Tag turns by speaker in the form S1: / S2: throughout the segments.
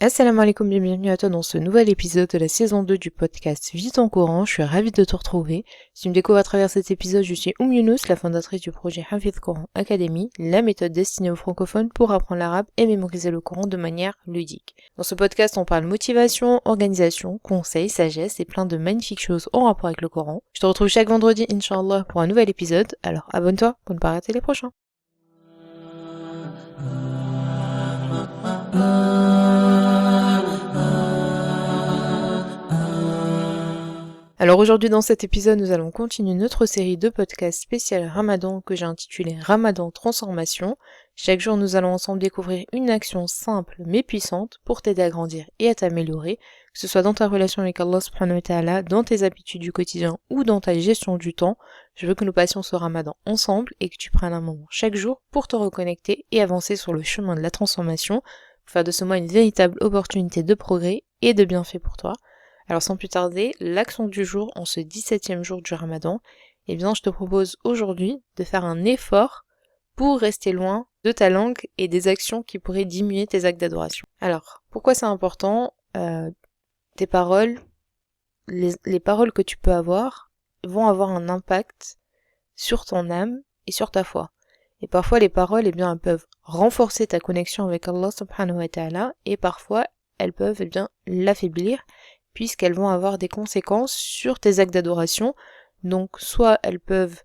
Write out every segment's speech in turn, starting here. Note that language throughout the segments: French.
S1: Assalamu alaikum, bienvenue à toi dans ce nouvel épisode de la saison 2 du podcast Vis ton Coran. Je suis ravie de te retrouver. Si tu me découvres à travers cet épisode, je suis Younous, la fondatrice du projet Hafidh Coran Academy, la méthode destinée aux francophones pour apprendre l'arabe et mémoriser le Coran de manière ludique. Dans ce podcast, on parle motivation, organisation, conseils, sagesse et plein de magnifiques choses en rapport avec le Coran. Je te retrouve chaque vendredi, Inch'Allah, pour un nouvel épisode, alors abonne-toi pour ne pas rater les prochains. Alors aujourd'hui dans cet épisode, nous allons continuer notre série de podcasts spécial Ramadan que j'ai intitulé Ramadan Transformation. Chaque jour, nous allons ensemble découvrir une action simple mais puissante pour t'aider à grandir et à t'améliorer, que ce soit dans ta relation avec Allah subhanahu wa ta'ala, dans tes habitudes du quotidien ou dans ta gestion du temps. Je veux que nous passions ce Ramadan ensemble et que tu prennes un moment chaque jour pour te reconnecter et avancer sur le chemin de la transformation, pour faire de ce mois une véritable opportunité de progrès et de bienfait pour toi. Alors sans plus tarder, l'action du jour en ce 17e jour du Ramadan, eh bien je te propose aujourd'hui de faire un effort pour rester loin de ta langue et des actions qui pourraient diminuer tes actes d'adoration. Alors, pourquoi c'est important tes paroles, les paroles que tu peux avoir vont avoir un impact sur ton âme et sur ta foi. Et parfois les paroles, eh bien, elles peuvent renforcer ta connexion avec Allah subhanahu wa ta'ala et parfois elles peuvent, eh bien, l'affaiblir puisqu'elles vont avoir des conséquences sur tes actes d'adoration. Donc soit elles peuvent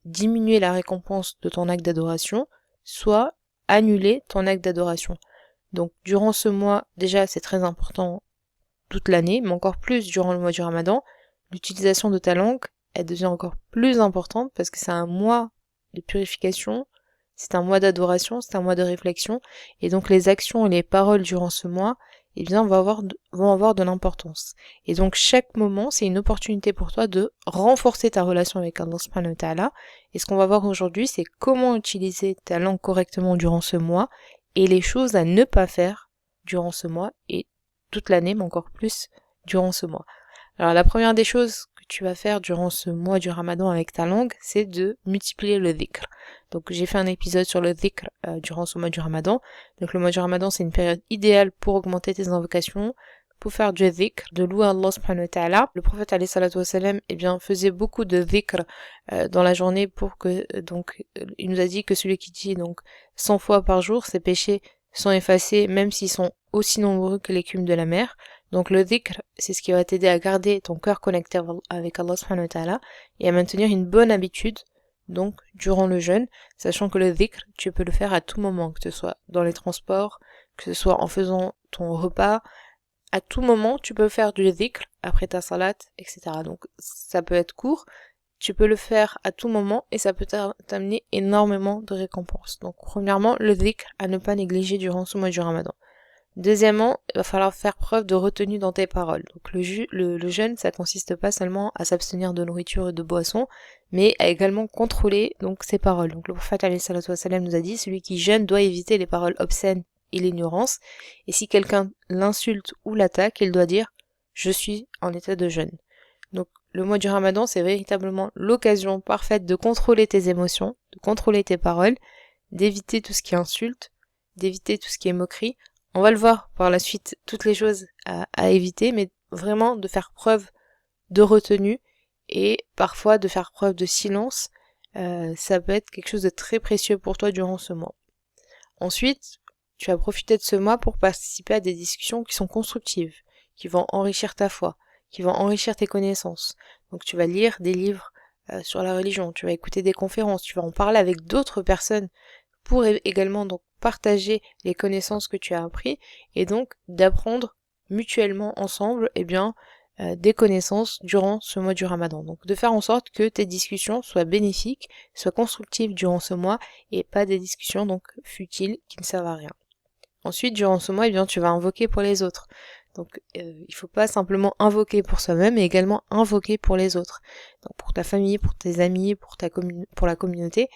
S1: diminuer la récompense de ton acte d'adoration, soit annuler ton acte d'adoration. Donc durant ce mois, déjà c'est très important toute l'année, mais encore plus durant le mois du Ramadan, l'utilisation de ta langue, elle devient encore plus importante parce que c'est un mois de purification, c'est un mois d'adoration, c'est un mois de réflexion, et donc les actions et les paroles durant ce mois, eh bien, vont avoir de l'importance. Et donc, chaque moment, c'est une opportunité pour toi de renforcer ta relation avec Allah subhanahu wa ta'ala. Et ce qu'on va voir aujourd'hui, c'est comment utiliser ta langue correctement durant ce mois et les choses à ne pas faire durant ce mois et toute l'année, mais encore plus durant ce mois. Alors, la première des choses que tu vas faire durant ce mois du Ramadan avec ta langue, c'est de multiplier le dhikr. Donc j'ai fait un épisode sur le dhikr durant ce mois du Ramadan. Donc le mois du Ramadan, c'est une période idéale pour augmenter tes invocations, pour faire du dhikr, de louer Allah subhanahu wa ta'ala. Le prophète alayhi salatu wa salam, eh bien, faisait beaucoup de dhikr dans la journée pour que, il nous a dit que celui qui dit donc 100 fois par jour, ses péchés sont effacés même s'ils sont aussi nombreux que l'écume de la mer. Donc le dhikr, c'est ce qui va t'aider à garder ton cœur connecté avec Allah subhanahu wa ta'ala et à maintenir une bonne habitude donc durant le jeûne, sachant que le dhikr, tu peux le faire à tout moment, que ce soit dans les transports, que ce soit en faisant ton repas, à tout moment tu peux faire du dhikr après ta salat, etc. Donc ça peut être court, tu peux le faire à tout moment et ça peut t'amener énormément de récompenses. Donc premièrement, le dhikr à ne pas négliger durant ce mois du Ramadan. Deuxièmement, il va falloir faire preuve de retenue dans tes paroles. Donc le jeûne, ça consiste pas seulement à s'abstenir de nourriture et de boissons, mais à également contrôler donc ses paroles. Donc le prophète alayhi salatu wa salam nous a dit, celui qui jeûne doit éviter les paroles obscènes et l'ignorance, et si quelqu'un l'insulte ou l'attaque, il doit dire « je suis en état de jeûne ». Donc le mois du Ramadan, c'est véritablement l'occasion parfaite de contrôler tes émotions, de contrôler tes paroles, d'éviter tout ce qui insulte, d'éviter tout ce qui est moquerie. On va le voir par la suite, toutes les choses à éviter, mais vraiment de faire preuve de retenue et parfois de faire preuve de silence, ça peut être quelque chose de très précieux pour toi durant ce mois. Ensuite, tu vas profiter de ce mois pour participer à des discussions qui sont constructives, qui vont enrichir ta foi, qui vont enrichir tes connaissances. Donc tu vas lire des livres sur la religion, tu vas écouter des conférences, tu vas en parler avec d'autres personnes pour également donc partager les connaissances que tu as appris et donc d'apprendre mutuellement ensemble des connaissances durant ce mois du Ramadan. Donc de faire en sorte que tes discussions soient bénéfiques, soient constructives durant ce mois et pas des discussions donc futiles qui ne servent à rien. Ensuite, durant ce mois, tu vas invoquer pour les autres. Donc il faut pas simplement invoquer pour soi-même, mais également invoquer pour les autres. Donc pour ta famille, pour tes amis, pour la communauté.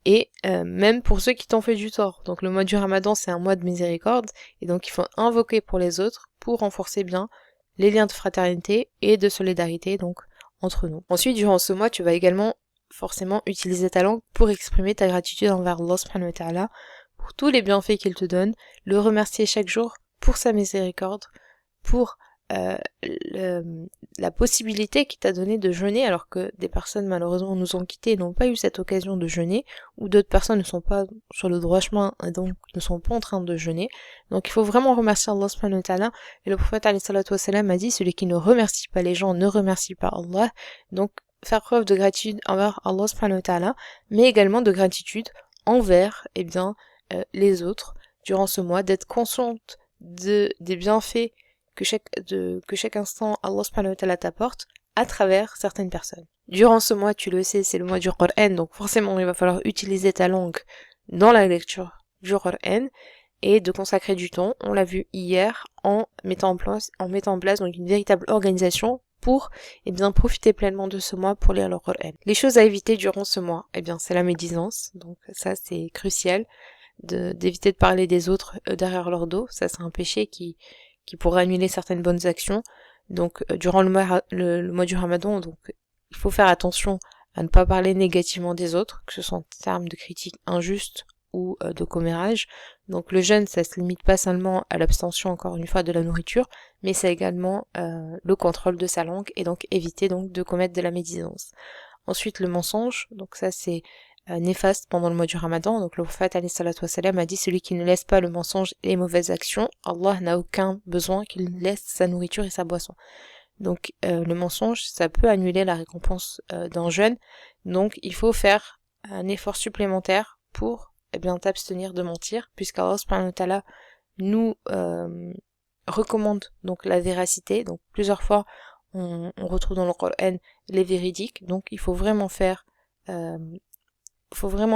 S1: Et même pour ceux qui t'ont fait du tort. Donc le mois du Ramadan, c'est un mois de miséricorde, et donc il faut invoquer pour les autres pour renforcer bien les liens de fraternité et de solidarité donc entre nous. Ensuite, durant ce mois, tu vas également forcément utiliser ta langue pour exprimer ta gratitude envers Allah subhanahu wa ta'ala pour tous les bienfaits qu'il te donne, le remercier chaque jour pour sa miséricorde, pour la possibilité qu'il t'a donnée de jeûner, alors que des personnes malheureusement nous ont quittés et n'ont pas eu cette occasion de jeûner, ou d'autres personnes ne sont pas sur le droit chemin et donc ne sont pas en train de jeûner. Donc il faut vraiment remercier Allah subhanahu wa ta'ala, et le prophète alayhi salatu wassalam a dit, celui qui ne remercie pas les gens ne remercie pas Allah. Donc faire preuve de gratitude envers Allah subhanahu wa ta'ala, mais également de gratitude envers les autres durant ce mois, d'être consciente des bienfaits que chaque instant Allah subhanahu wa ta'ala t'apporte à travers certaines personnes. Durant ce mois, tu le sais, c'est le mois du Coran, donc forcément il va falloir utiliser ta langue dans la lecture du Coran et de consacrer du temps, on l'a vu hier, en mettant en place donc une véritable organisation pour profiter pleinement de ce mois pour lire le Coran. Les choses à éviter durant ce mois, c'est la médisance, donc ça c'est crucial, d'éviter de parler des autres derrière leur dos, ça c'est un péché qui pourrait annuler certaines bonnes actions. Donc durant le mois du Ramadan, donc il faut faire attention à ne pas parler négativement des autres, que ce soit en termes de critiques injustes ou de commérage. Donc le jeûne, ça se limite pas seulement à l'abstention, encore une fois, de la nourriture, mais c'est également le contrôle de sa langue, et donc éviter donc de commettre de la médisance. Ensuite, le mensonge, donc ça c'est néfaste pendant le mois du Ramadan. Donc le prophète alayhi salatu wassalam a dit, celui qui ne laisse pas le mensonge et les mauvaises actions, Allah n'a aucun besoin qu'il laisse sa nourriture et sa boisson. Donc le mensonge, ça peut annuler la récompense d'un jeûne, donc il faut faire un effort supplémentaire pour t'abstenir de mentir, puisqu'Allah subhanahu wa ta'ala nous recommande donc la véracité. Donc plusieurs fois on retrouve dans le Coran les véridiques, donc il faut vraiment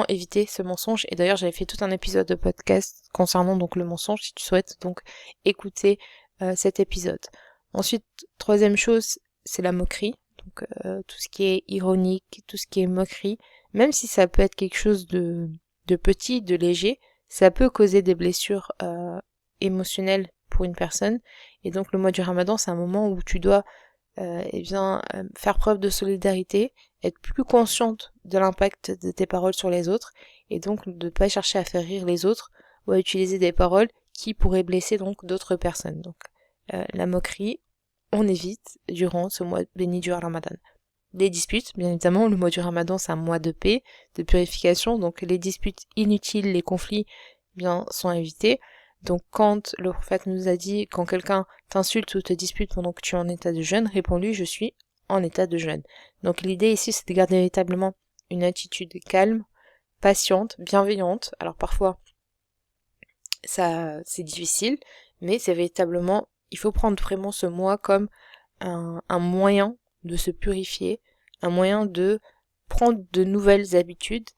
S1: éviter ce mensonge. Et d'ailleurs j'avais fait tout un épisode de podcast concernant donc le mensonge, si tu souhaites donc écouter cet épisode. Ensuite, troisième chose, c'est la moquerie, donc tout ce qui est ironique, tout ce qui est moquerie, même si ça peut être quelque chose de petit, de léger, ça peut causer des blessures émotionnelles pour une personne. Et donc le mois du Ramadan, c'est un moment où tu dois faire preuve de solidarité, être plus consciente de l'impact de tes paroles sur les autres, et donc de ne pas chercher à faire rire les autres ou à utiliser des paroles qui pourraient blesser donc d'autres personnes. Donc la moquerie, on évite durant ce mois béni du Ramadan. Les disputes, bien évidemment, le mois du Ramadan c'est un mois de paix, de purification, donc les disputes inutiles, les conflits sont évités. Donc quand le prophète nous a dit, quand quelqu'un t'insulte ou te dispute pendant que tu es en état de jeûne, réponds-lui, je suis en état de jeûne. Donc l'idée ici c'est de garder véritablement une attitude calme, patiente, bienveillante. Alors parfois ça c'est difficile, mais c'est véritablement, il faut prendre vraiment ce mois comme un moyen de se purifier, un moyen de prendre de nouvelles habitudes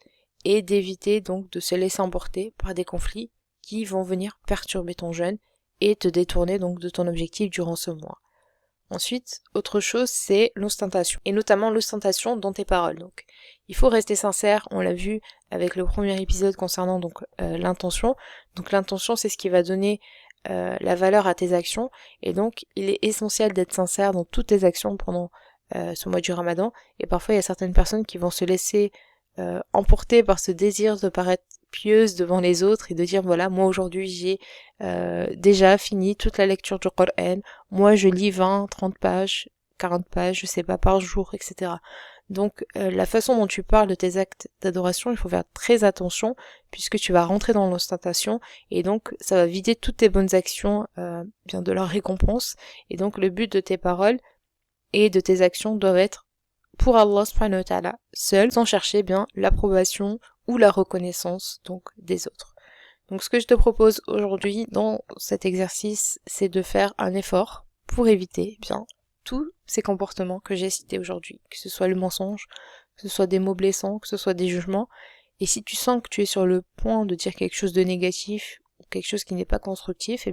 S1: et d'éviter donc de se laisser emporter par des conflits qui vont venir perturber ton jeûne et te détourner donc de ton objectif durant ce mois. Ensuite, autre chose, c'est l'ostentation, et notamment l'ostentation dans tes paroles. Donc, il faut rester sincère, on l'a vu avec le premier épisode concernant donc l'intention. Donc l'intention, c'est ce qui va donner la valeur à tes actions, et donc il est essentiel d'être sincère dans toutes tes actions pendant ce mois du Ramadan. Et parfois il y a certaines personnes qui vont se laisser emporter par ce désir de paraître pieuse devant les autres et de dire voilà, moi aujourd'hui j'ai déjà fini toute la lecture du Coran, moi je lis 20, 30 pages, 40 pages, je sais pas, par jour, etc. Donc la façon dont tu parles de tes actes d'adoration, il faut faire très attention, puisque tu vas rentrer dans l'ostentation, et donc ça va vider toutes tes bonnes actions de leur récompense. Et donc le but de tes paroles et de tes actions doivent être pour Allah subhanahu wa ta'ala seul, sans chercher l'approbation ou la reconnaissance donc des autres. Donc ce que je te propose aujourd'hui dans cet exercice, c'est de faire un effort pour éviter tous ces comportements que j'ai cités aujourd'hui, que ce soit le mensonge, que ce soit des mots blessants, que ce soit des jugements. Et si tu sens que tu es sur le point de dire quelque chose de négatif ou quelque chose qui n'est pas constructif,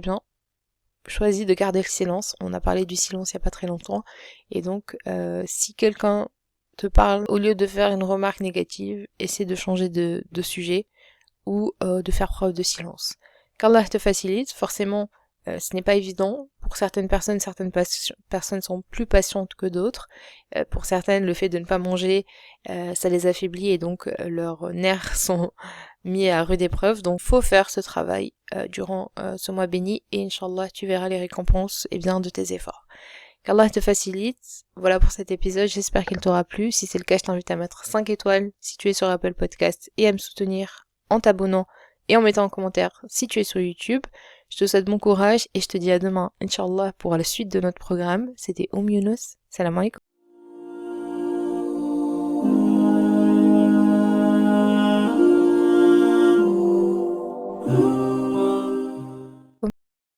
S1: choisis de garder le silence. On a parlé du silence il n'y a pas très longtemps, et donc si quelqu'un te parle, au lieu de faire une remarque négative, essaie de changer de sujet ou de faire preuve de silence. Qu'Allah te facilite, forcément ce n'est pas évident. Pour certaines personnes sont plus patientes que d'autres. Pour certaines, le fait de ne pas manger, ça les affaiblit, et donc leurs nerfs sont mis à rude épreuve, donc faut faire ce travail durant ce mois béni et Inch'Allah tu verras les récompenses de tes efforts. Qu'Allah te facilite. Voilà pour cet épisode, j'espère qu'il t'aura plu. Si c'est le cas, je t'invite à mettre 5 étoiles si tu es sur Apple Podcast et à me soutenir en t'abonnant et en mettant un commentaire si tu es sur YouTube. Je te souhaite bon courage et je te dis à demain, Inch'Allah, pour la suite de notre programme. C'était Younous. Salam alaikum.